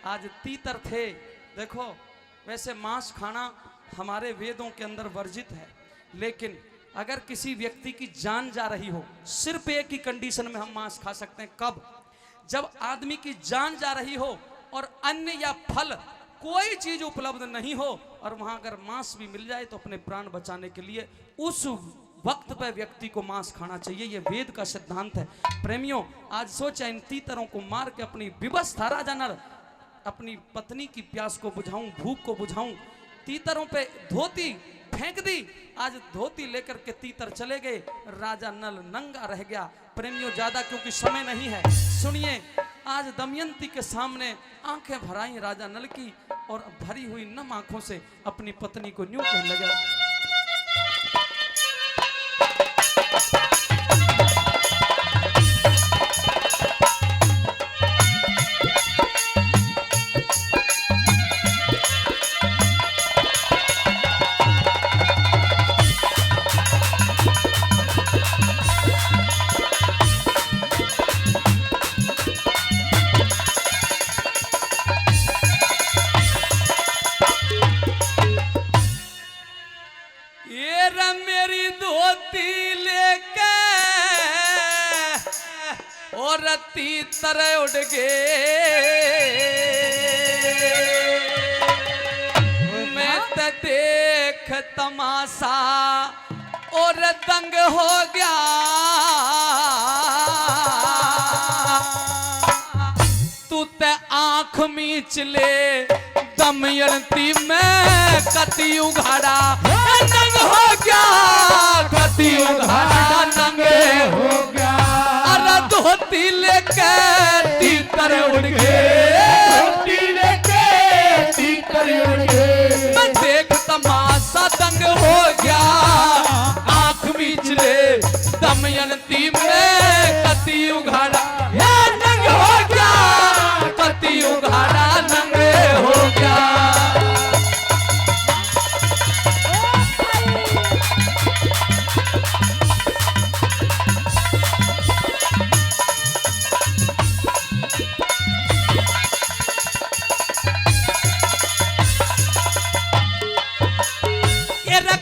आज तीतर थे। देखो वैसे मांस खाना हमारे वेदों के अंदर वर्जित है, लेकिन अगर किसी व्यक्ति की जान जा रही हो, सिर्फ एक ही कंडीशन में हम मांस खा सकते हैं। कब? जब आदमी की जान जा रही हो और अन्न या फल कोई चीज उपलब्ध नहीं हो, और वहां अगर मांस भी मिल जाए तो अपने प्राण बचाने के लिए उस वक्त पर व्यक्ति को मांस खाना चाहिए। यह वेद का सिद्धांत है। प्रेमियों, आज सोचा इन तीतरों को मार के अपनी विवश राजा नल अपनी पत्नी की प्यास को बुझाऊं, भूख को बुझाऊं। तीतरों पे धोती फेंक दी। आज धोती लेकर के तीतर चले गए, राजा नल नंगा रह गया। प्रेमियों, ज्यादा क्योंकि समय नहीं है, सुनिए। आज दमयंती के सामने आंखें भराई राजा नल की, और भरी हुई नम आंखों से अपनी पत्नी को न्यू कहने लगा। मेरी धोती लेके और तीतर उड़ गए, मैं तो देख तमाशा और दंग हो गया। तू ते आंख मीच ले दमयंती में कति उघाड़ा नंग हो गया, कति उघाड़ा नंग हो गया। अरे धोती लेके तीतर उड़ गए, धोती लेके तीतर उड़ गए। मैं देख तमाशा दंग हो गया, आंख मीच ले दमयंती में कति उघाड़ा नंग हो गया, कति उघाड़ा नंग हो गया।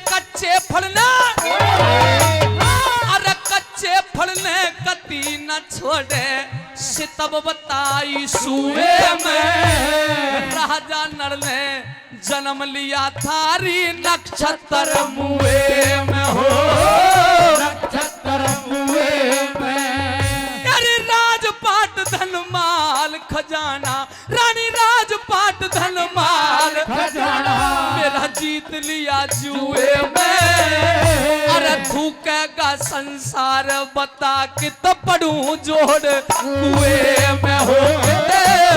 कच्चे फलना, अरे कच्चे फलने कति न छोड़े, सितब बताई सुए में। राजा नर ने जन्म लिया थारी नक्षत्र मुए में हो, नक्षत्र मुए में। अरे राजपाट धन माल खजाना, रानी राजपाट धन माल खजाना, मेरा जीत लिया जुए में। अरे थूकेगा संसार बता कि तो पढ़ू जोड़ कुएं में हो,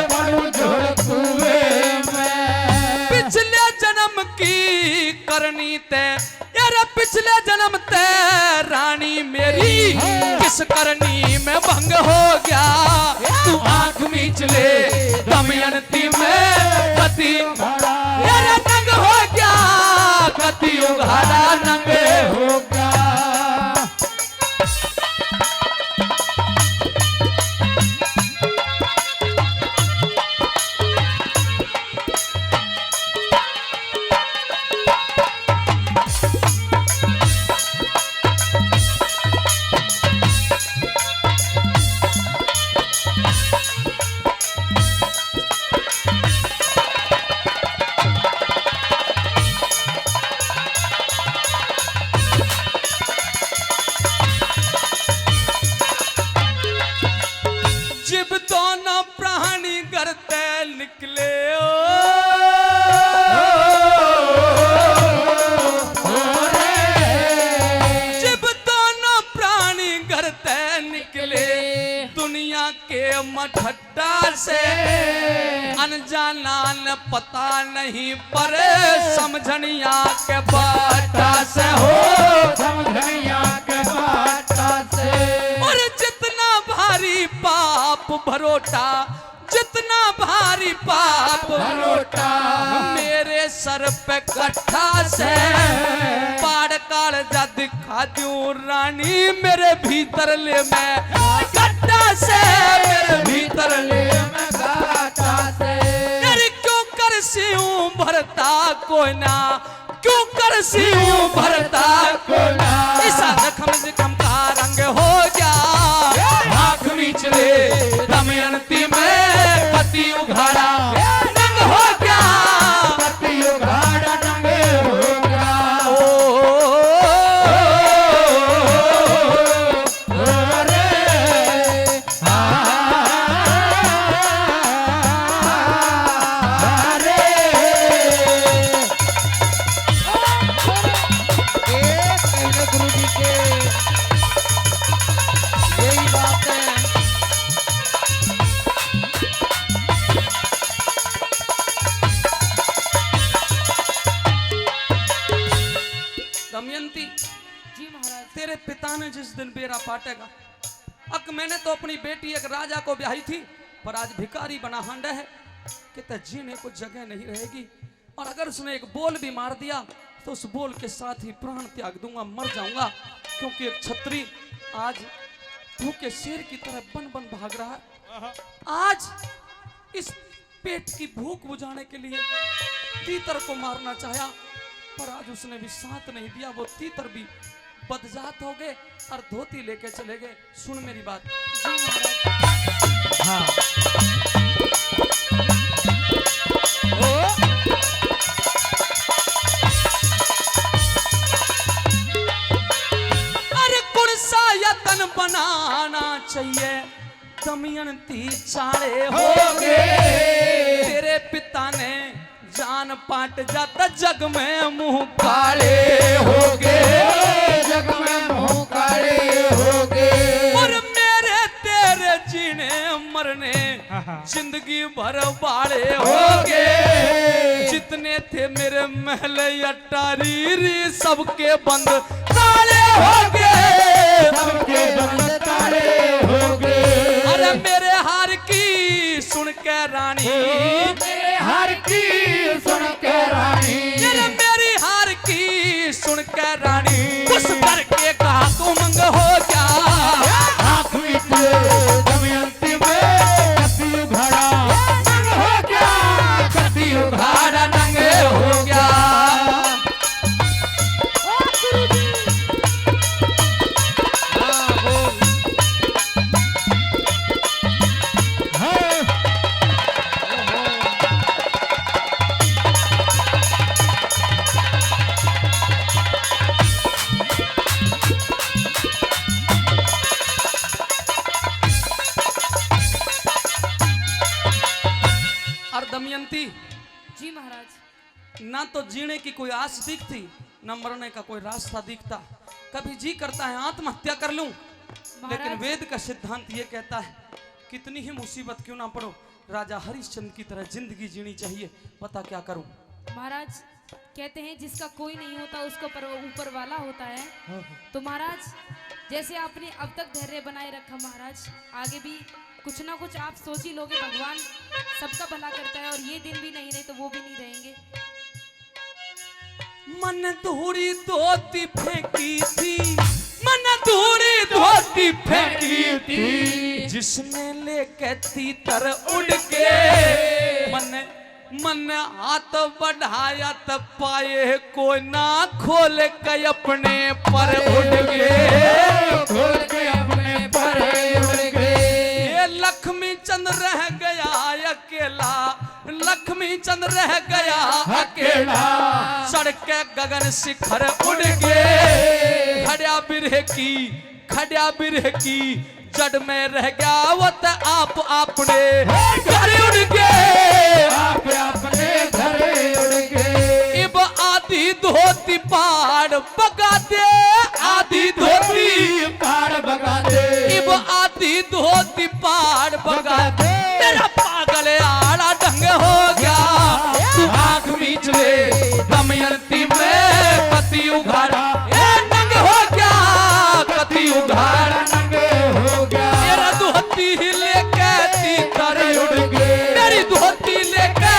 पढ़ू जोड़ कुएं में। पिछले जन्म की करनी ते, यार पिछले जन्म ते रानी मेरी किस करनी में भंग हो गया। तू आंख मीच ले दमयंती में कति यार नंग हो गया, कति उघाड़ा नंग हो गया। जीव दोनों प्राणी करते निकले जीव दोनों प्राणी करते निकले, दुनिया के मठड्डा से अनजाना न पता नहीं पर समझनिया के बाटा से हो, समझनिया के बाटा से। और जितना भारी पाप भरोटा, जितना भारी पाप भरोटा, मेरे सर पे कट्ठा से पाड़ काल जा दिखा दूं रानी मेरे भीतर ले मैं कट्ठा से, मेरे भीतर ले मैं कट्ठा से। करसी हूँ भरता कोई ना, क्यों करसी हूँ भरता कोई ना। ऐसा जखम का रंग हो गया, आँख मीचले दमयंती में पति उघाड़ा रंग हो गया, पति उघाड़ा रंग हो गया। दमयंती जी महाराज। तेरे पिता ने जिस दिन बेरा पाटेगा, अक मैंने तो अपनी बेटी एक राजा को ब्याही थी, पर आज भिखारी बना हांडा है कि जीने को जगह नहीं रहेगी। और अगर उसने एक बोल भी मार दिया तो उस बोल के साथ ही प्राण त्याग दूंगा, मर जाऊंगा। क्योंकि एक छत्री आज भूखे शेर की तरह बन बन भाग रहा है। आज इस पेट की भूख बुझाने के लिए तीतर को मारना चाहा, पर आज उसने भी साथ नहीं दिया। वो तीतर भी बदजात हो गए और धोती लेके चले गए। सुन मेरी बात। जी महाराज। हाँ। अरे कौन सा यतन बनाना चाहिए, दमयंती चाड़े हो गए। तेरे पिता ने जान पाट जाता जग में मुंह काले हो गए, जग में मुंह काले हो गए। और मेरे तेरे जीने मरने जिंदगी भर बाड़े हो गए। जितने थे मेरे महल अटारी री सबके बंद ताले हो गए, सबके बंद ताले हो गए। अरे मेरे हार की सुन के रानी, मेरे हार की सुन के रानी, अरे मेरी हार की सुन के रानी, उस करके कहा तू मंग हो क्या। आँख मीचले दमयंती में पति उघाड़ा रंग हो गया, पति उघाड़ा नंग हो गया। और दमयंती जी महाराज। ना तो जीने की कोई आस दिखती, ना मरने का कोई रास्ता दिखता। कभी जी करता है आत्महत्या कर लूं, लेकिन महाराज। वेद का सिद्धांत ये कहता है कितनी ही मुसीबत क्यों ना पड़ो, राजा हरिश्चंद्र की तरह जिंदगी जीनी चाहिए। पता क्या करूं। महाराज कहते हैं जिसका कोई नहीं होता उसको ऊपर वाला होता है। तो महाराज जैसे आपने अब तक धैर्य बनाए रखा महाराज, आगे भी कुछ ना कुछ आप सोच ही लोगे। भगवान सबका भला करता है और ये दिन भी नहीं रहे तो वो भी नहीं रहेंगे। मन धूड़ी धोती फेंकी थी, मन धूड़ी धोती फेंकी थी, जिसने लेके तीतर उड़ के मन हाथ बढ़ाया तब पाए कोई ना खोल के अपने पर उड़ गए, खोल के अपने पर उड़ गए। ये लक्ष्मी चंद रह गया अकेला, लक्ष्मी चंद रह गया अकेला, सड़क गगन शिखर उड़ गए। खड़िया बिरह की जड़ में रह गया वो तो आप अपने घर उड़ गए, आप अपने घर उड़ गए। इब आधी धोती पहाड़ बगा दे, आधी धोती पहाड़ बगा दे, इब आधी धोती पहाड़ बगा दे। तेरा पागल आड़ा ढंग हो गया, तू आँख मीच ले दमयंती में पति उघाड़ा ढंग हो गया, पति उघाड़ा नंग हो गया। मेरा धोती लेके तीतर उड़ गए, मेरी धोती लेके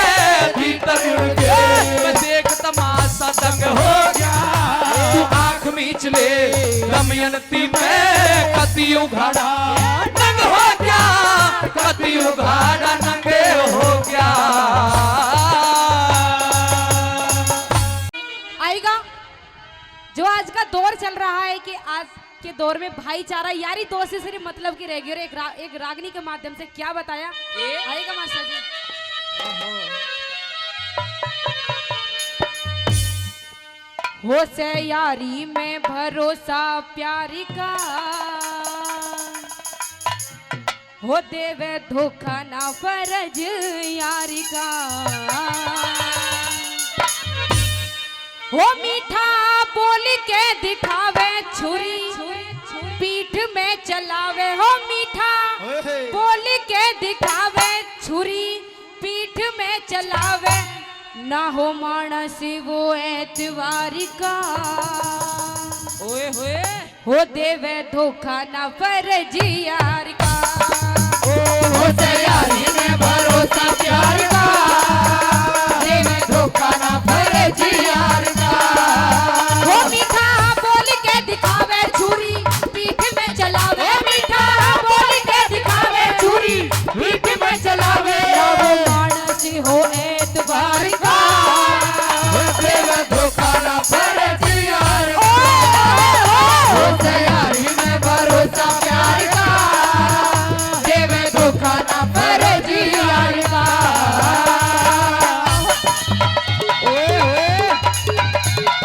तीतर उड़ गए। मैं देख तमाशा दंग हो गया, तू आँख मीच ले दमयंती में पति उघाड़ा ढंग हो गया, पति उघाड़ा नंगे हो गया। के दौर में भाईचारा यारी दोस्ती सिर्फ मतलब की रहेगी। और एक रागनी के माध्यम से क्या बताया आएगा मास्टर जी। हो से यारी में भरोसा प्यारी का, हो देवे धोखा ना फर्ज यारी का। हो मीठा बोल के दिखावे छुरी, पीठ में चलावे। हो मीठा बोल के दिखावे छुरी, पीठ में चलावे। ना हो मानस वो एतवारी का, ओए होए हो देवे धोखा ना फर्ज यार का। हो से यारी में भरोसा प्यार का, देवे धोखा ना फर्ज यार का। हो मीठा बोल के दिखावे छुरी, पीठ में चलावे। मीठा बोल के दिखावे छुरी, पीठ में चलावे। ना वो मानस हो एतवार का। देवे धोखा ना फर्ज यार का। हो से यारी में भरोसा प्यार का, देवे धोखा ना फर्ज यार का। ओए ओए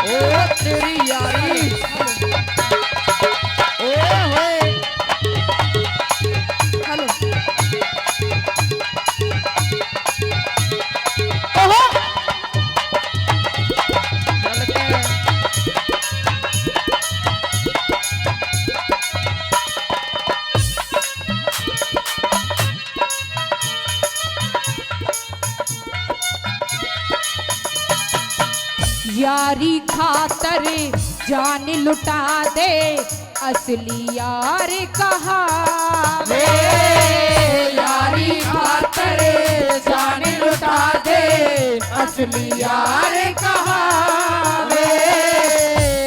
ओ तेरी यारी, ओए होए हेलो चल के यारी खातर जान लुटा दे, असली यार कहा वे यारी खातर जान लुटा दे, असली यार कहावे।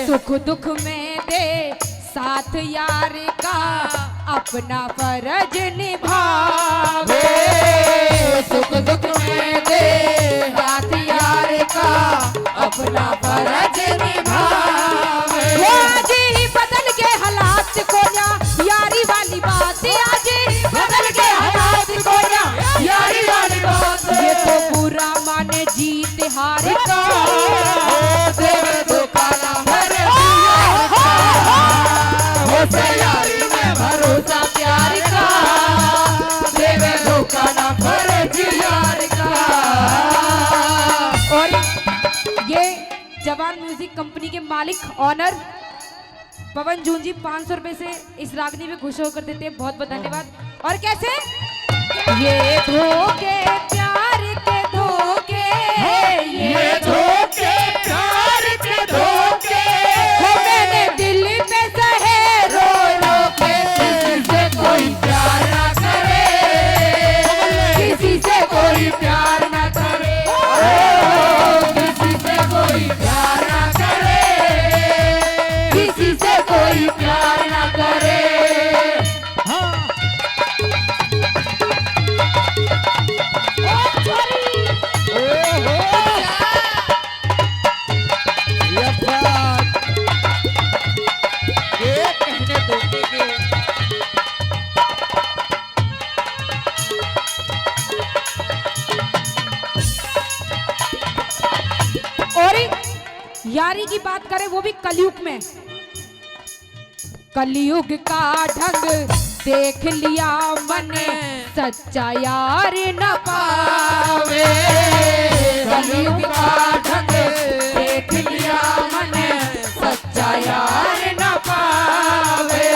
सुख दुख में दे साथ यार का, अपना फर्ज निभावे। सुख दुख में दे साथ यार का, अपना फर्ज निभावे। वो आज ही बदल के हालात को ना यारी वाली बात, आज ही बदल के हालात को ना यारी वाली बात, ये तो बुरा माने जीत हार का। देवे धोखा ना फर्ज यार का। हो से यारी में भरोसा प्यार का, देवे धोखा ना फर्ज यार का। और ये जवान म्यूजिक कंपनी के मालिक ऑनर पवन जून जी 500 रुपए से इस रागनी में खुश होकर देते हैं। बहुत बहुत धन्यवाद। और कैसे ये धोखे प्यार के धोखे, ये धोखे प्यार के धोखे, वो मैंने दिल में सहे रो रो के। किसी से कोई प्यार ना करे, किसी से कोई प्यार ना करे, किसी से कोई प्यार ना करे, किसी से कोई प्यार ना करे। और यारी की बात करें वो भी कलयुग में, कलयुग का ढंग देख लिया मन, सच्चा यार न पावे। कलयुग का ढंग देख लिया मन, सच्चा यार न पावे।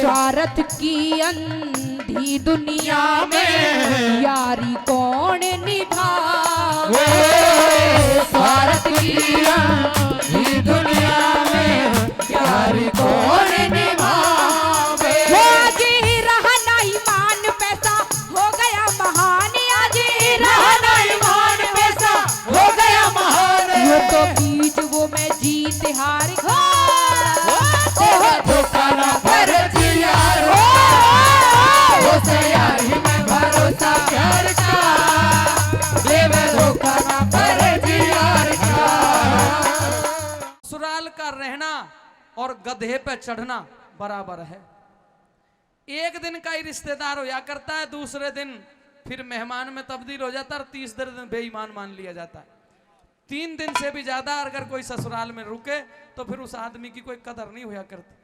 स्वार्थ की अंधी दुनिया में यारी कौन निभावे। स्वार्थ की अंधी दुनिया में यारी कौन निभावे। वो आज ही रहा ना ईमान पैसा हो गया महान, आज ही रहा ना ईमान पैसा हो गया महान। ये तो बीच वो मैं जीत हार गया। धोखा ना फर्ज यार, हो से यारी में भरोसा प्यार का, देवे धोखा ना फर्ज यार का। और गधे पे चढ़ना बराबर है। एक दिन का ही रिश्तेदार होया करता है, दूसरे दिन फिर मेहमान में तब्दील हो जाता है, और तीसरे दिन बेईमान मान लिया जाता है। 3 दिन से भी ज्यादा अगर कोई ससुराल में रुके तो फिर उस आदमी की कोई कदर नहीं हुआ करती।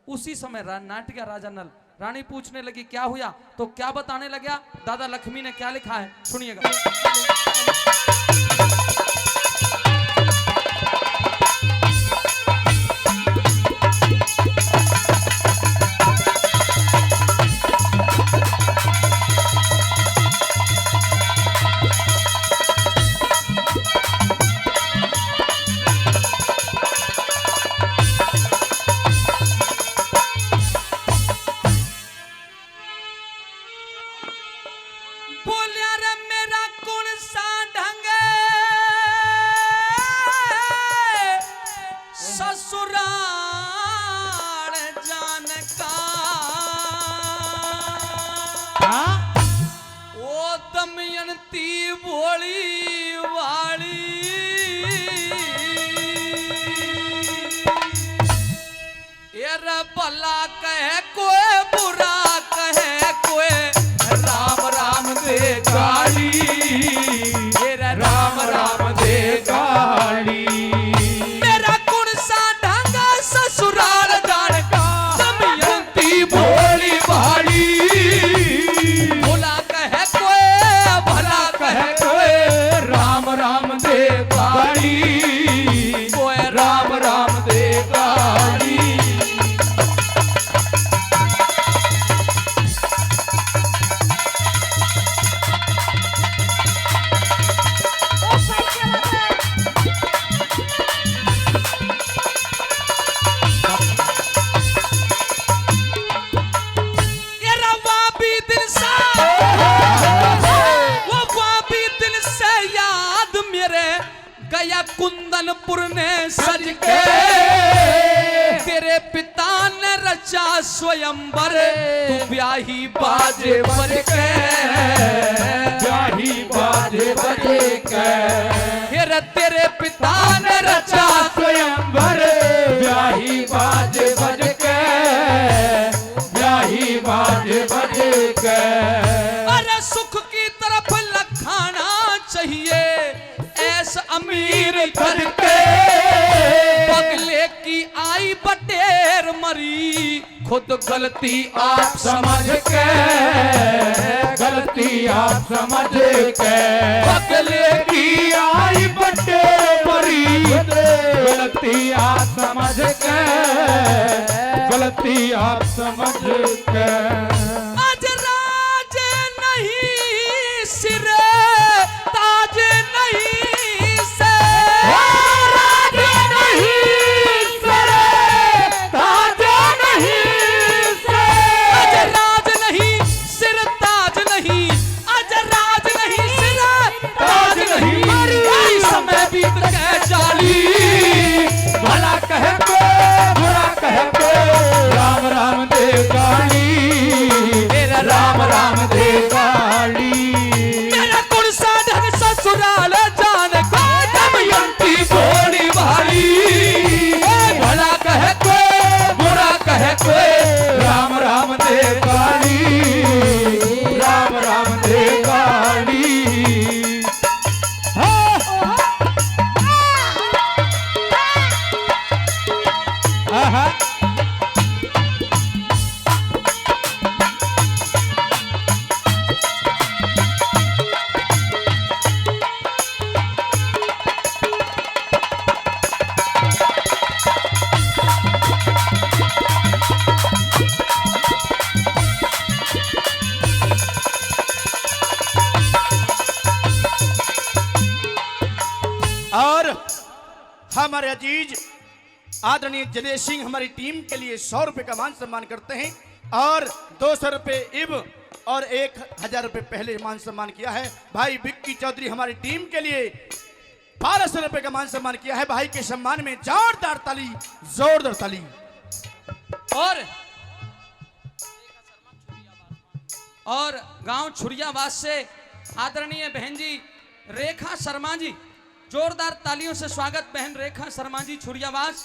उसी समय नाटिका राजा नल रानी पूछने लगी क्या हुआ, तो क्या बताने लगा, दादा लक्ष्मी ने क्या लिखा है सुनिएगा। भला कहे कोई बुरा कहे कोई राम राम दे गाली, राम राम दे गाली। मेरा कौन सा ढंग ससुराल जान का, दमयंती भोली भाली। भला कहे कोई भला कहे कोई राम राम दे गाली, कोई राम राम दे गाली। कुंदनपुर ने सज के तेरे पिता ने रचा स्वयंवर, तू ब्याही बाजे बज के, ब्याही बाजे बजे के। तेरे पिता ने रचा स्वयंवर, ब्याही बाजे बज के, ब्याही बाजे बजे के। अरे सुख की तरफ लखाना चाहिए ऐसा अमीर घर के, बगले की आई बटेर मरी, खुद गलती आप समझ के, गलती आप समझ के। बगले की आई बटेर मरी, गलती आप समझ के, गलती आप समझ के। आज राज नहीं सिरे ताज नहीं, भला कहे को बुरा कहे को राम राम दे गाली, मेरा राम राम दे गाली। मेरा कौन सा ढंग ससुराल जान को, दमयंती भोली भाली। भला कहे को बुरा कहे को राम राम दे गाली, राम राम दे गाली। और हमारे अजीज आदरणीय जलेश सिंह हमारी टीम के लिए 100 रुपए का मान सम्मान करते हैं, और 200 रुपए इब और 1000 रुपए पहले मान सम्मान किया है। भाई विक्की चौधरी हमारी टीम के लिए 1200 रुपए का मान सम्मान किया है। भाई के सम्मान में जोरदार ताली, जोरदार ताली। और गांव छुरियावास से आदरणीय बहन जी रेखा शर्मा जी, जोरदार तालियों से स्वागत बहन रेखा शर्मा जी छुरियावास।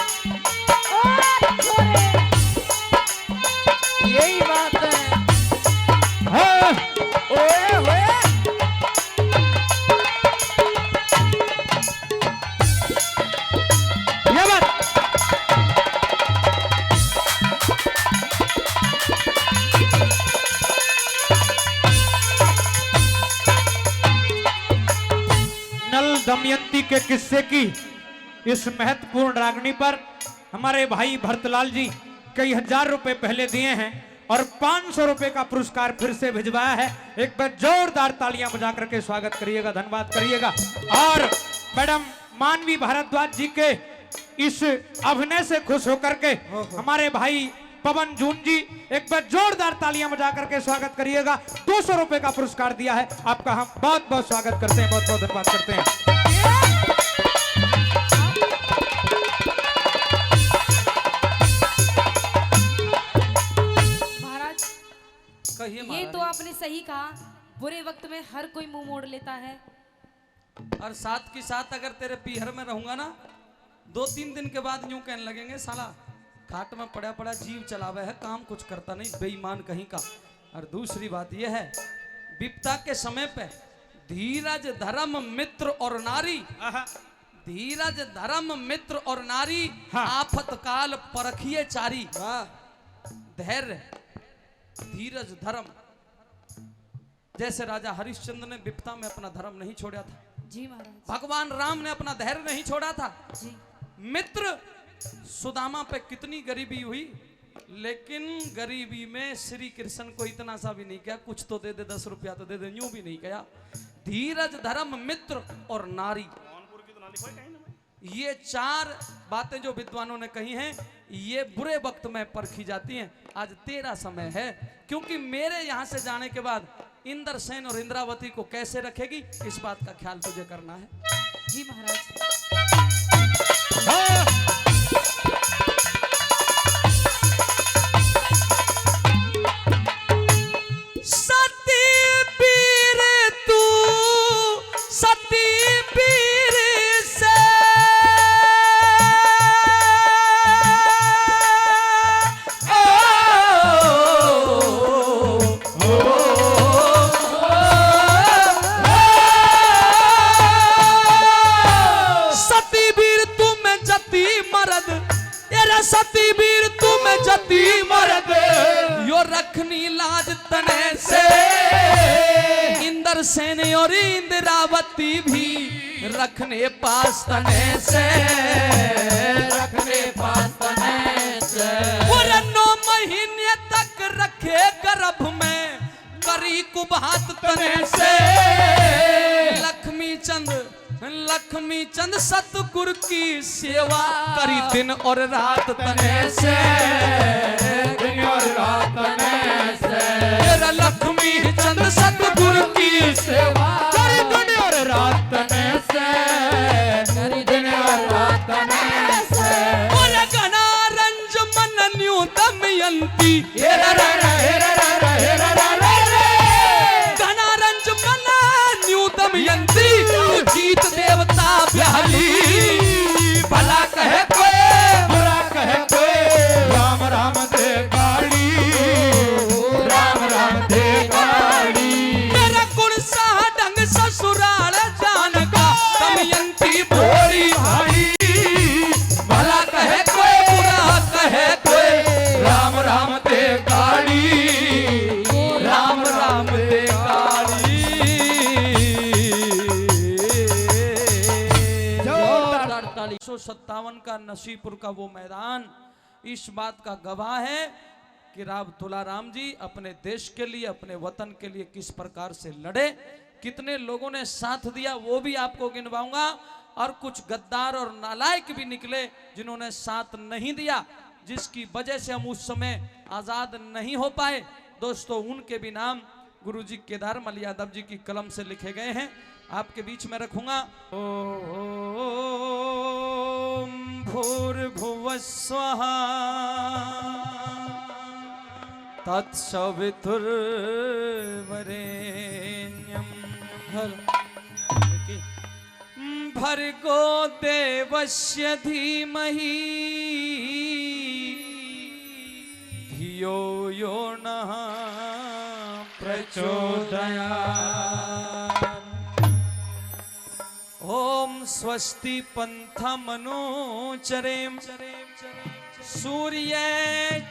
दमयंती के किस्से की इस महत्वपूर्ण रागनी पर हमारे भाई भरतलाल जी कई हजार रुपए पहले दिए हैं और 500 रुपए का पुरस्कार फिर से भिजवाया है। एक बार जोरदार तालियां बजा करके स्वागत करिएगा, धन्यवाद करिएगा। और मैडम मानवी भारद्वाज जी के इस अभिनय से खुश होकर के हमारे भाई पवन जून जी एक बार जोरदार तालियां बजा करके स्वागत करिएगा। 200 रुपए का पुरस्कार दिया है आपका, हम बहुत बहुत स्वागत करते हैं, बहुत बहुत धन्यवाद करते हैं। ये तो आपने सही कहा, बुरे वक्त में हर कोई मुंह मोड़ लेता है। और साथ के साथ अगर तेरे पीहर में रहूंगा ना 2-3 दिन के बाद यूं कहने लगेंगे साला खाट में पड़ा पड़ा जीव चलावे है, काम कुछ करता नहीं, बेईमान कहीं का। और दूसरी बात यह है विपदा के समय पे धीरज धर्म मित्र और नारी, धीरज धर्म मित्र और नारी, आफत काल परखिए चारी। धैर्य धीरज धर्म, जैसे राजा हरिश्चंद्र ने विपदा में अपना धर्म नहीं छोड़ा था, जी महाराज, भगवान राम ने अपना धैर्य नहीं छोड़ा था। जी मित्र सुदामा पे कितनी गरीबी हुई, लेकिन गरीबी में श्री कृष्ण को इतना सा भी नहीं किया, कुछ तो दे दे 10 रुपया तो दे दे, यूं भी नहीं किया। धीरज धर्म मित्र और नारी, ये 4 बातें जो विद्वानों ने कही हैं ये बुरे वक्त में परखी जाती हैं। आज तेरा समय है, क्योंकि मेरे यहां से जाने के बाद इंद्रसेन और इंद्रावती को कैसे रखेगी इस बात का ख्याल तुझे करना है। जी महाराज। सती पीर तू सती पीर से सती वीर तुम जती मरद, एरा सती वीर तुम जती मरद, यो रखनी लाज तने से। इंद्रसेन और इंद्रावती भी रखने पास तने से, रखने पास तने से। और 9 महीने तक रखे गर्भ में करी कुबात तने से। लक्ष्मी चंद सतगुरु की सेवा करी दिन और रात तने से, दिन और रात तने से। तेरा लक्ष्मी चंद सतगुरु की सेवा करी दिन और रात तने से, करी दिन और रात तने से। और गना रंज मन न्यूतम यंती, हेरा रा हेरा रा हेरा रा गना रंज मन न्यूतम यंती, जीत देवता ब्याली। भला कहे कोई बुरा कहे कोई, राम राम दे गाड़ी, राम राम दे गाड़ी। मेरा गुण सा ढंग ससुराल जान का, दमयंती भोली भाई। भला कहे कोई बुरा कहे कोई, राम राम दे गाड़ी, राम राम दे गाड़ी। 1957 का नसीपुर का वो मैदान इस बात का गवाह है कि राव तुलाराम जी अपने देश के लिए, अपने वतन के लिए किस प्रकार से लड़े, कितने लोगों ने साथ दिया वो भी आपको गिनवाऊंगा। और कुछ गद्दार और नालायक भी निकले जिन्होंने साथ नहीं दिया, जिसकी वजह से हम उस समय आजाद नहीं हो पाए। दोस्तों उनके भी नाम गुरुजी केदार मल यादव जी की कलम से लिखे गए हैं, आपके बीच में रखूंगा। ओम भूर्भुवः स्वः तत्सवितुर्वरेण्यं भर्गो देवस्य धीमहि धियो यो नः प्रचोदयात्। ओम स्वस्ति पंथमनुचरेम सूर्य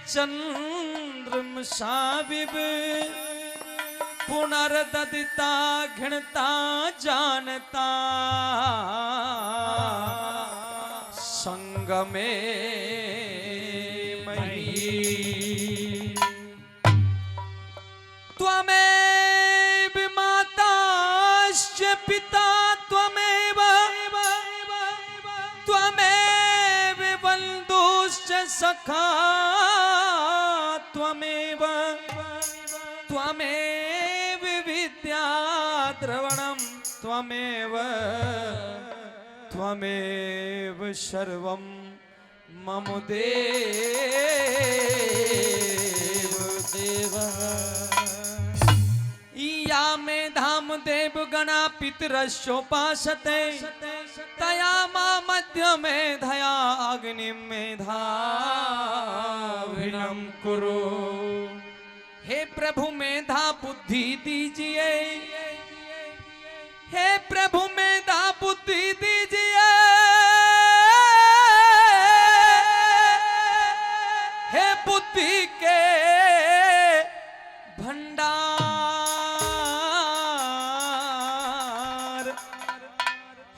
चंद्रमसाविव पुनर्ददिता घृणता जानता संग में मही त्वमेव माताश्च पिता त्वमेव त्वमेव बन्धुश्च सखा त्वमेव त्वमेव विद्या द्रवणं त्वमेव त्वमेव सर्वं मम देव देवः या मे धाम देव गणा पितरश्चोपासते तया मा मध्य में धया अग्नि में धाविनं कुरु हे प्रभु मेधा बुद्धि दीजिए हे प्रभु मेधा बुद्धि दीजिए हे बुद्धि के भंडार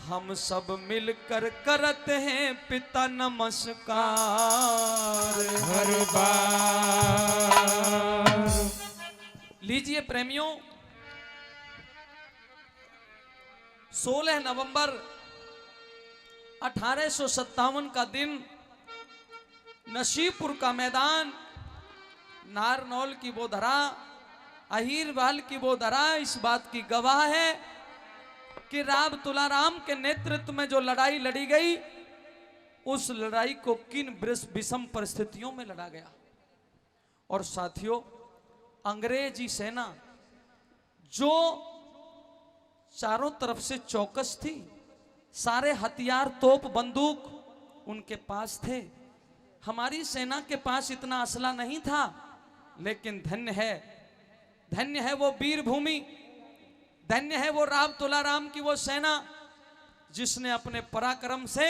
हम सब मिलकर करते हैं पिता नमस्कार हर बार। लीजिए प्रेमियों, 16 नवंबर 1857 का दिन, नसीबपुर का मैदान, नारनौल की वो धरा, अहीरवाल की वो धरा इस बात की गवाह है कि राव तुलाराम के नेतृत्व में जो लड़ाई लड़ी गई, उस लड़ाई को किन विषम परिस्थितियों में लड़ा गया। और साथियों, अंग्रेजी सेना जो चारों तरफ से चौकस थी, सारे हथियार तोप बंदूक उनके पास थे। हमारी सेना के पास इतना असला नहीं था, लेकिन धन्य है वो वीर भूमि, धन्य है वो राव तुलाराम की वो सेना जिसने अपने पराक्रम से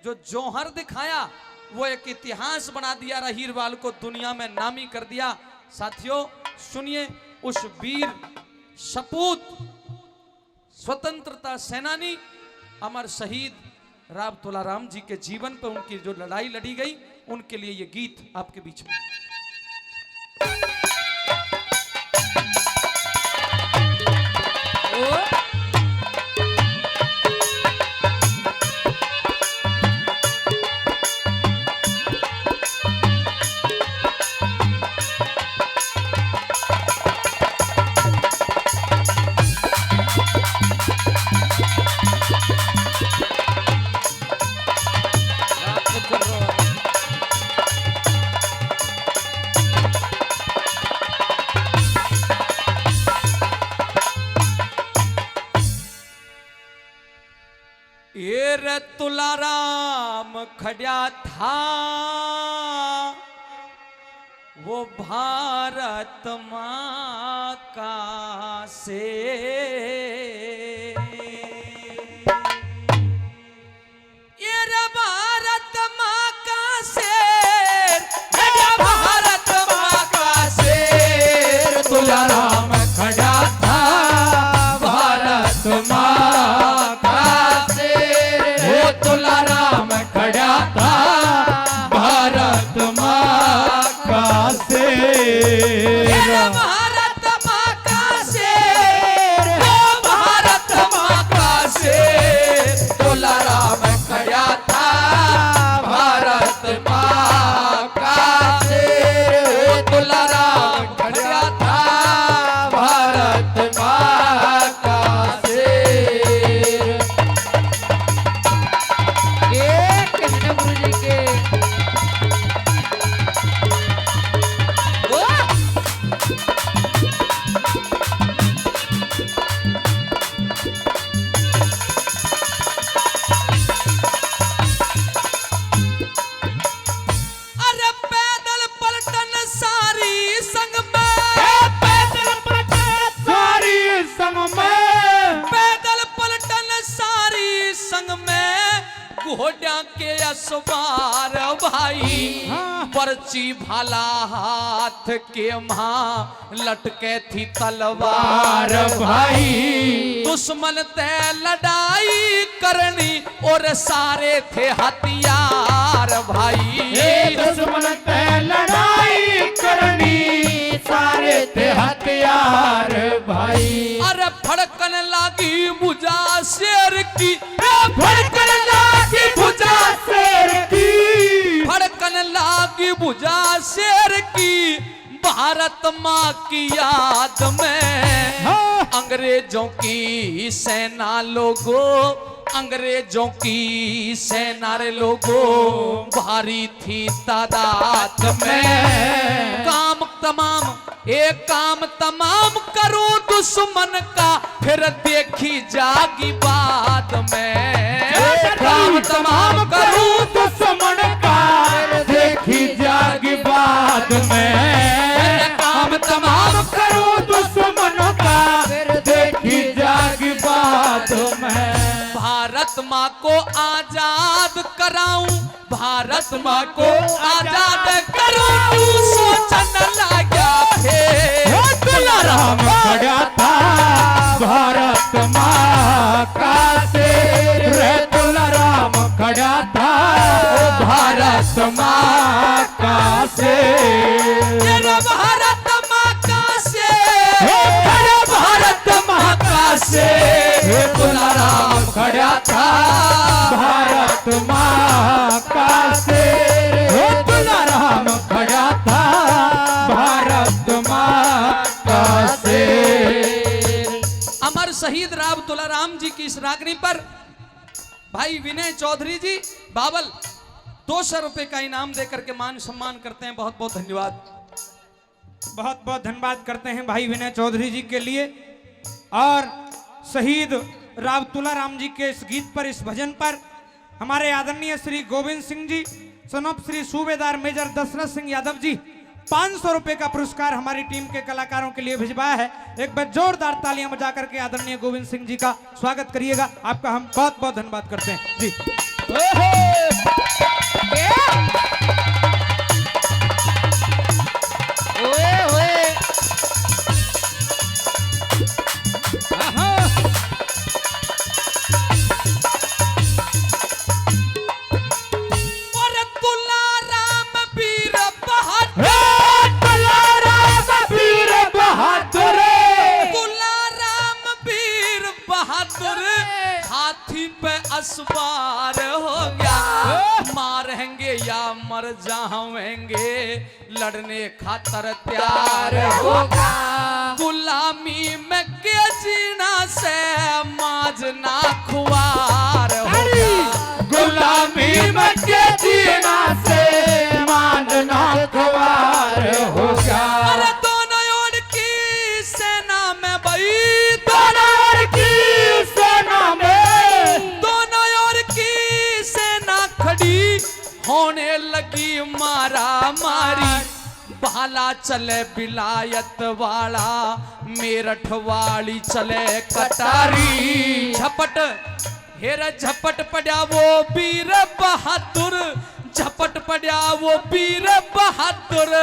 जो जौहर दिखाया, वो एक इतिहास बना दिया, अहीरवाल को दुनिया में नामी कर दिया। साथियों सुनिए, उस वीर सपूत स्वतंत्रता सेनानी अमर शहीद राव तुलाराम जी के जीवन पर उनकी जो लड़ाई लड़ी गई, उनके लिए ये गीत आपके बीच में। ये तुलाराम खड़ा था वो भारत माँ का शेर, ये रे भारत माँ का शेर, ये भारत माँ का शेर, तुलाराम खड़ा था भारत माँ का शेर, वो तुलाराम खड़ा था भारत माँ का शेर, भारत माँ का शेर, वो भारत के असवार भाई पर्ची भाला हाथ के मां लटके थी तलवार भाई दुश्मन ते लड़ाई करनी और सारे थे हथियार भाई दुश्मन ते लड़ाई करनी सारे थे हथियार भाई अरे फड़कन लागी भुजा शेर की फड़कन लागी भुजा शेर की फड़कन लागी भुजा शेर की भारत माँ की याद में अंग्रेजों की सेना लोगों अंग्रेजों की सेना रे लोगों भारी थी तादाद में काम तमाम करो दुश्मन का फिर देखी जागी बाद में काम तमाम करो दुश्मन का देखी जागी बाद में काम तमाम करो दुश्मन का देखी जागी बाद में भारत माँ को आजाद कराऊं भारत माँ को आजाद करूं तू सोचन लगा तुलाराम खड़ा था भारत माँ का शेर रे तुलाराम खड़ा था भारत माँ का शेर भारत माँ का शेर भारत माँ का शेर तुलाराम खड़ा था भारत माँ का शेर तुलाराम खड़ा था भारत माँ का शेर अमर शहीद राव तुलाराम जी की इस रागनी पर भाई विनय चौधरी जी बाबल 200 रुपए का इनाम देकर के मान सम्मान करते हैं। बहुत बहुत धन्यवाद। बहुत बहुत धन्यवाद करते हैं भाई विनय चौधरी जी के लिए और शहीद राव तुलाराम जी के इस गीत पर, इस भजन पर हमारे आदरणीय श्री गोविंद सिंह जी सनोप श्री सूबेदार मेजर दशरथ सिंह यादव जी 500 रुपए का पुरस्कार हमारी टीम के कलाकारों के लिए भिजवाया है। एक बार जोरदार तालियां बजा करके आदरणीय गोविंद सिंह जी का स्वागत करिएगा। आपका हम बहुत बहुत धन्यवाद करते हैं जी। असवार हो गया मारेंगे या मर जाएंगे लड़ने खातर तैयार होगा गुलामी में के जीना से माजना खुआर होगा गुलामी में के जीना से माजना खुआर होगा अरे दोनों ओर की सेना में भाई दोनों ओर की सेना में होने लगी मारा मारी भाला चले बिलायत वाला मेरठ वाली चले कटारी झपट हेरा झपट पड़ा वो वीर बहादुर झपट पड़ा वो वीर बहादुर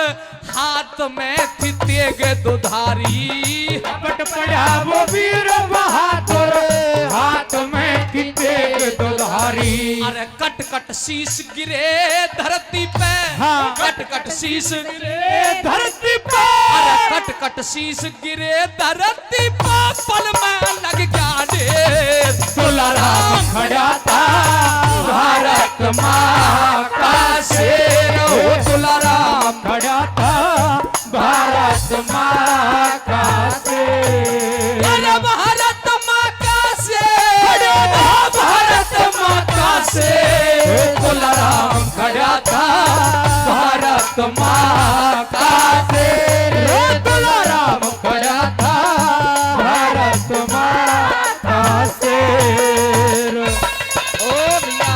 हाथ में थी तेग दुधारी झपट पड़ा वो वीर बहादुर हाथ में थी तेग दुधारी अरे कट कट शीश गिरे धरती पे हाँ। कट कट शीश गिरे धरती पे अरे कट कट शीश गिरे धरती पे पल में लग गया ढेर तुलाराम खड़ा था भारत माँ का शेर तुलाराम खड़ा था भारत माँ का शेर अरे भारत माँ का शेर भारत माँ का शेर तुलाराम खड़ा था भारत माँ का शेर तुलाराम खड़ा था भारत माँ का शेर ओ भैया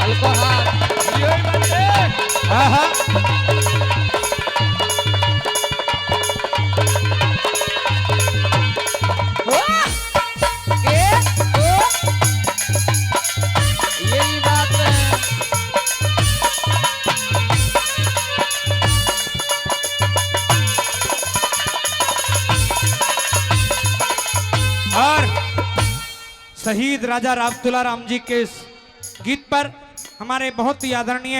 अल्कोहल शहीद राजा राम तुलाराम जी के इस गीत पर हमारे बहुत ही आदरणीय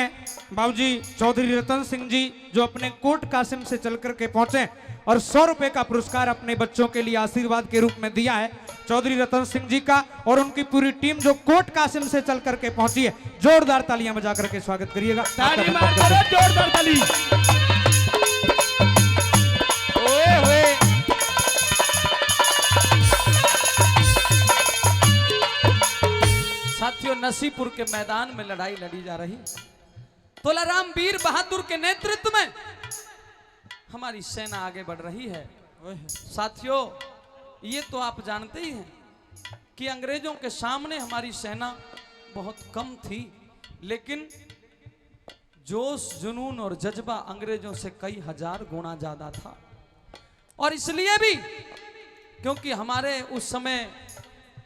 बाबूजी चौधरी रतन सिंह जी जो अपने कोट कासिम से चल करके पहुंचे और 100 रुपए का पुरस्कार अपने बच्चों के लिए आशीर्वाद के रूप में दिया है, चौधरी रतन सिंह जी का और उनकी पूरी टीम जो कोट कासिम से चल करके पहुंची है। जोरदार तालियां बजा करके स्वागत करिएगा। ताली मार करो, जोरदार ताली। ओए होए। साथियों, नसीपुर के मैदान में लड़ाई लड़ी जा रही। तुलाराम वीर बहादुर के नेतृत्व में हमारी सेना आगे बढ़ रही है। साथियों, ये तो आप जानते ही हैं कि अंग्रेजों के सामने हमारी सेना बहुत कम थी, लेकिन जोश, जुनून और जज्बा अंग्रेजों से कई हजार गुना ज्यादा था। और इसलिए भी क्योंकि हमारे उस समय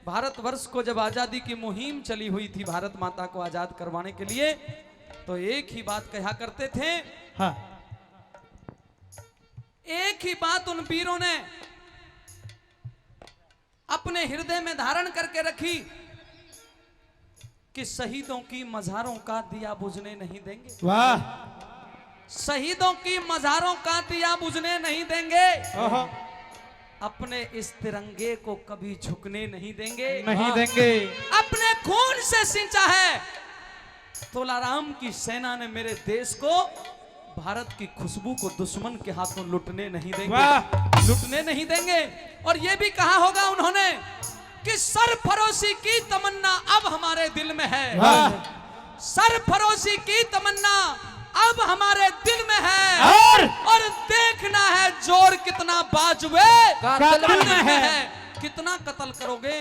भारतवर्ष को जब आजादी की मुहिम चली हुई थी भारत माता को आजाद करवाने के लिए, तो एक ही बात कहा करते थे। हाँ। एक ही बात उन वीरों ने अपने हृदय में धारण करके रखी कि शहीदों की मज़ारों का दिया बुझने नहीं देंगे। वाह। शहीदों की मज़ारों का दिया बुझने नहीं देंगे। ओहो। अपने इस तिरंगे को कभी झुकने नहीं देंगे। नहीं देंगे। अपने खून से सिंचा है। तुलाराम की सेना ने मेरे देश को, भारत की खुशबू को दुश्मन के हाथों लुटने नहीं देंगे, लुटने नहीं देंगे। और यह भी कहा होगा उन्होंने कि सरफरोशी की तमन्ना अब हमारे दिल में है। सरफरोशी की तमन्ना अब हमारे दिल में है। और देखना है जोर कितना बाजुए कातिल में है। कितना कत्ल करोगे।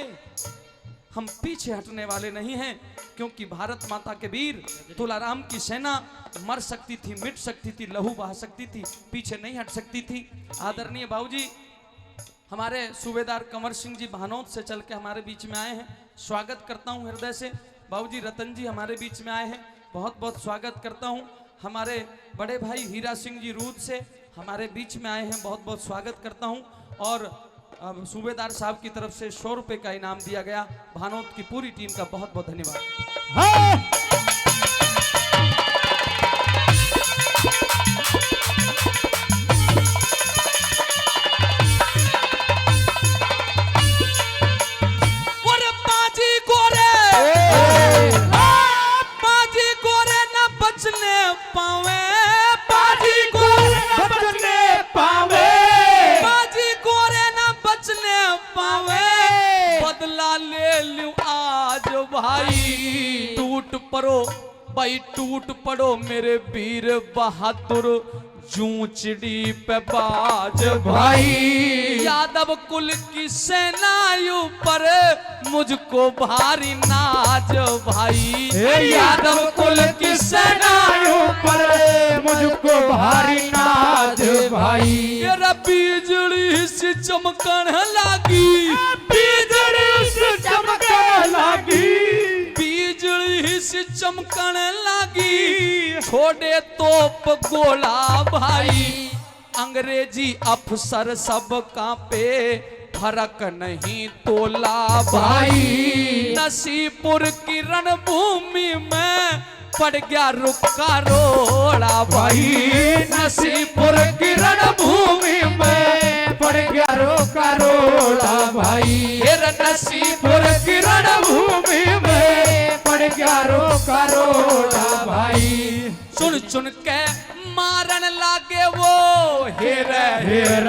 हम पीछे हटने वाले नहीं हैं, क्योंकि भारत माता के वीर तुलाराम की सेना मर सकती थी, मिट सकती थी, लहू बहा सकती थी, पीछे नहीं हट सकती थी। आदरणीय बाबूजी हमारे सूबेदार कंवर सिंह जी भानोद से चल के हमारे बीच में आए हैं, स्वागत करता हूं हृदय से। बाबूजी रतन जी हमारे बीच में आए हैं, बहुत बहुत स्वागत करता हूं। हमारे बड़े भाई हीरा सिंह जी रूद से हमारे बीच में आए हैं, बहुत बहुत स्वागत करता हूं। और सूबेदार साहब की तरफ से 100 रुपए का इनाम दिया गया। भानोद की पूरी टीम का बहुत बहुत धन्यवाद। भाई टूट पड़ो मेरे वीर बहादुर, जूचड़ी पे बाज भाई। यादव कुल की सेनाओं पर मुझको भारी नाज भाई। यादव कुल की सेनाओं पर मुझको भारी नाज भाई। तेरा बिजली से चमकन लागी, बिजली से चमकन लागी, बिजली से चमकन लागी। छोड़े तोप गोला भाई, अंग्रेजी अफसर सब कांपे, फर्क नहीं तोला भाई। नसीपुर की रणभूमि में पड़ गया रुका रोड़ा भाई। नसीपुर की रणभूमि में पड़ गया रोका रोड़ा भाई। नसीपुर की रणभूमि में पड़ गया रोका रोड़ा भाई। चुन चुन के मारन लागे वो हेर हेर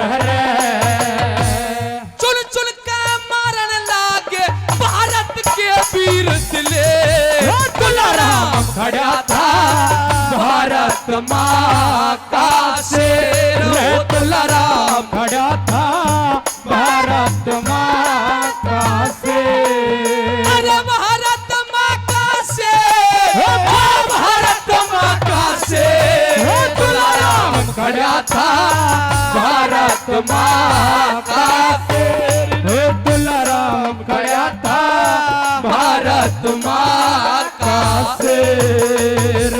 चुन चुन के मारन लागे भारत के वीर दिले। तुलाराम खड़ा था भारत माँ का शेर। तुलाराम खड़ा था भारत माँ का शेर। अरे भारत माँ का शेर, भारत माँ का शेर। तुलाराम खड़ा था भारत माँ का शेर। तुलाराम खड़ा था भारत माँ का शेर।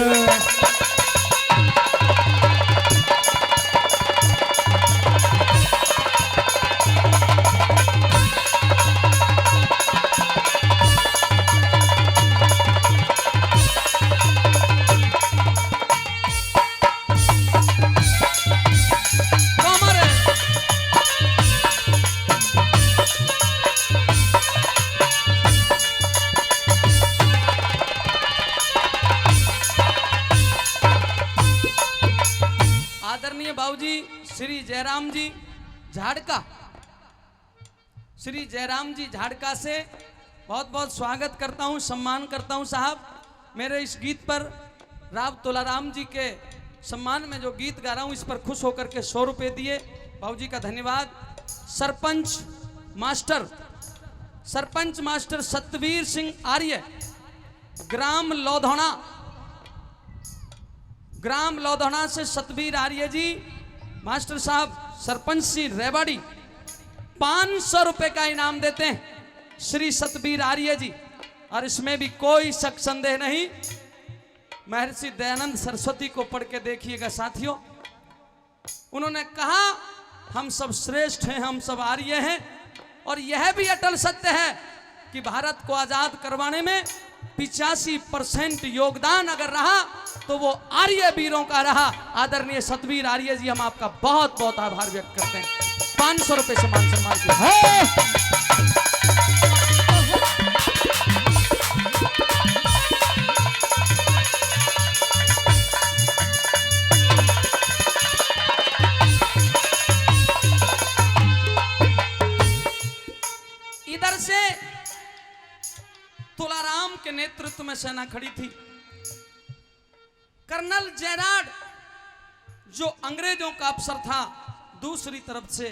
श्री जयराम जी झाड़का, श्री जयराम जी झाड़का से बहुत बहुत स्वागत करता हूं, सम्मान करता हूं। साहब मेरे इस गीत पर राव तुलाराम जी के सम्मान में जो गीत गा रहा हूं इस पर खुश होकर के 100 रुपए दिए, बाबूजी का धन्यवाद। सरपंच मास्टर सतवीर सिंह आर्य, ग्राम लौधौना से सतवीर आर्य जी मास्टर साहब, सरपंच श्री रेवाड़ी 500 रुपए का इनाम देते हैं श्री सतवीर आर्य जी। और इसमें भी कोई शक संदेह नहीं, महर्षि दयानंद सरस्वती को पढ़ के देखिएगा साथियों। उन्होंने कहा हम सब श्रेष्ठ हैं, हम सब आर्य हैं। और यह भी अटल सत्य है कि भारत को आजाद करवाने में 85% योगदान अगर रहा तो वो आर्य वीरों का रहा। आदरणीय सतवीर आर्य जी, हम आपका बहुत बहुत आभार व्यक्त करते हैं। 500 रुपए से मान सम्मान किया। इधर से तुलाराम के नेतृत्व में सेना खड़ी थी। कर्नल जेराड जो अंग्रेजों का अफसर था, दूसरी तरफ से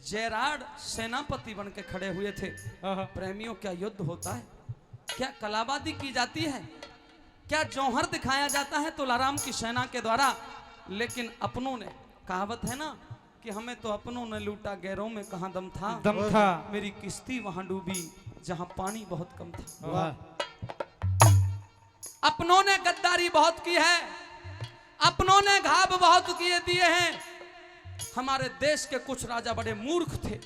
जेराड सेनापति बन के खड़े हुए थे। प्रेमियों, क्या युद्ध होता है, क्या कलाबाजी की जाती है, क्या जौहर दिखाया जाता है तुलाराम की सेना के द्वारा। लेकिन अपनों ने, कहावत है ना कि हमें तो अपनों ने लूटा, गैरों में कहां दम था। मेरी किश्ती वहां डूबी जहां पानी बहुत कम था। अपनों ने गद्दारी बहुत की है, अपनों ने घाव बहुत किए दिए हैं। हमारे देश के कुछ राजा बड़े मूर्ख थे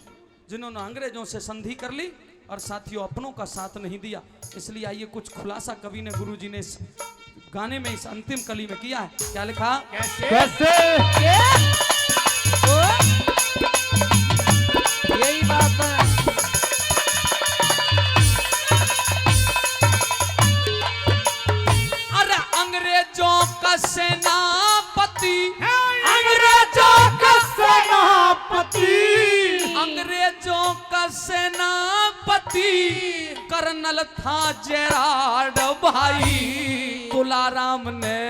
जिन्होंने अंग्रेजों से संधि कर ली और साथियों अपनों का साथ नहीं दिया। इसलिए आइए कुछ खुलासा कवि ने, गुरुजी ने इस गाने में, इस अंतिम कली में किया है। क्या लिखा? कैसे यही बात है। अरे अंग्रेजों का सेनापति, अंग्रेजों का सेनापति, अंग्रेजों का सेनापति कर्नल था जेराड भाई। तुलाराम ने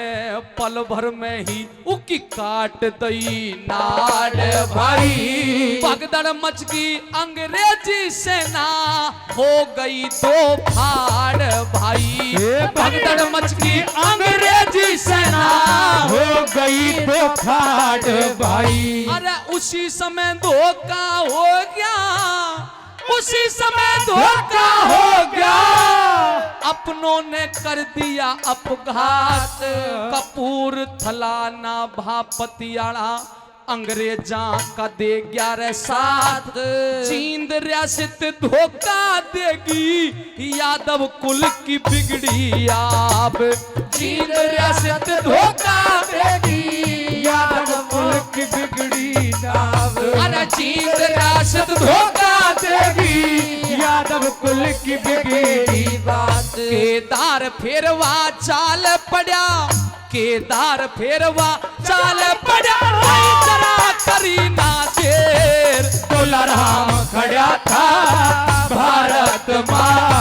पल भर में ही उकी काट दई नाड़ भाई। भगदड़ मच गई अंग्रेजी सेना, हो गई दो फाड़ भाई। भगदड़ मच गई अंग्रेजी सेना, हो गई दो फाड़ भाई। अरे उसी समय धोखा हो गया, उसी समय धोखा हो गया। अपनों ने कर दिया अपघात, कपूरथला ना भापतियाड़ा अंग्रेजा का दे 11/7। जींद रियासत धोखा देगी, यादव कुल की बिगड़ी आप। जींद रियासत धोखा देगी, यादव कुल की बिगड़ी नाव। अरे जींद रियासत धोखा देगी, यादव कुल की बिगड़ी बात। केदार फेरवा चाल पड़ा, केदार फेरवा चाल पड़ा। जरा करी ना देर, तुलाराम खड़ा था भारत माँ।